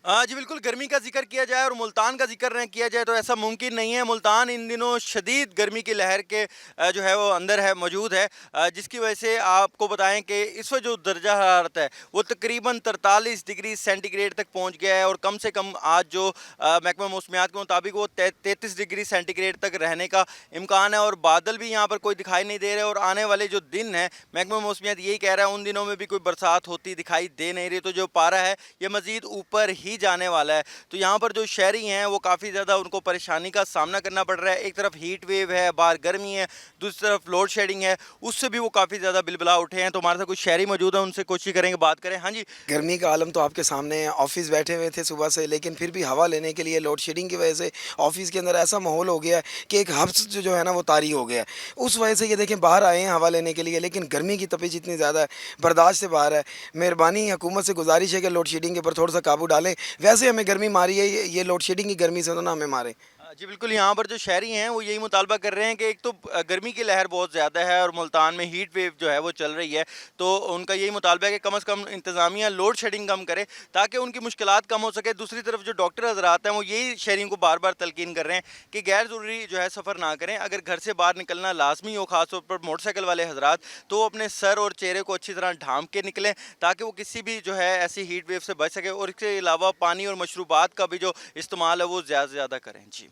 जी बिल्कुल, गर्मी का ज़िक्र किया जाए और मुल्तान का ज़िक्र न किया जाए तो ऐसा मुमकिन नहीं है। मुल्तान इन दिनों शदीद गर्मी की लहर के जो है वो अंदर है, मौजूद है। जिसकी वजह से आपको बताएँ कि इस वक्त जो दर्जा हरारत है वो तकरीबन 43 डिग्री सेंटीग्रेड तक पहुँच गया है, और कम से कम आज जो महकमा मौसमियात के मुताबिक वो 33 डिग्री सेंटीग्रेड तक रहने का इम्कान है, और बादल भी यहाँ पर कोई दिखाई नहीं दे रहे। और आने वाले जो दिन हैं, महकमा मौसमियात यही कह रहा है उन दिनों में भी कोई बरसात होती दिखाई दे नहीं रही, तो जो पारा है ये मज़ीद ऊपर ही जाने वाला है। तो यहाँ पर जो शहरी हैं वो काफ़ी ज़्यादा उनको परेशानी का सामना करना पड़ रहा है। एक तरफ हीट वेव है, बाहर गर्मी है, दूसरी तरफ लोड शेडिंग है, उससे भी वो काफ़ी ज़्यादा बिलबिला उठे हैं। तो हमारे साथ कुछ शहरी मौजूद हैं, उनसे कोशिश करेंगे बात करें। हाँ जी। गर्मी का आलम तो आपके सामने है। ऑफिस बैठे हुए थे सुबह से, लेकिन फिर भी हवा लेने के लिए लोड शेडिंग की वजह से ऑफिस के अंदर ऐसा माहौल हो गया है कि एक हब्स जो है ना वो तारी हो गया है। उस वजह से ये देखें बाहर आए हैं हवा लेने के लिए, लेकिन गर्मी की तपिश इतनी ज़्यादा है, बर्दाश्त से बाहर है। मेहरबानी हुकूमत से गुजारिश है कि लोड शेडिंग के ऊपर थोड़ा सा काबू डालें। वैसे हमें गर्मी मारी है, ये लोड शेडिंग की गर्मी से तो ना हमें मारे। जी बिल्कुल, यहाँ पर जो शहरी हैं वो यही मुतालबा कर रहे हैं कि एक तो गर्मी की लहर बहुत ज़्यादा है और मुल्तान में हीट वेव जो है वो चल रही है। तो उनका यही मुतालबा है कि कम इंतज़ामिया लोड शेडिंग कम करे ताकि उनकी मुश्किलात कम हो सके। दूसरी तरफ जो डॉक्टर हज़रात हैं वो यही शहरियों को बार बार तलकीन कर रहे हैं कि गैर ज़रूरी जो है सफ़र ना करें। अगर घर से बाहर निकलना लाजमी हो, ख़ास तौर पर मोटरसाइकिल वाले हज़रात, तो वो अपने सर और चेहरे को अच्छी तरह ढांप के निकलें ताकि वो किसी भी जो है ऐसी हीट वेव से बच सके। और इसके अलावा पानी और मशरूबात का भी जो इस्तेमाल है वो ज़्यादा से ज़्यादा करें। जी।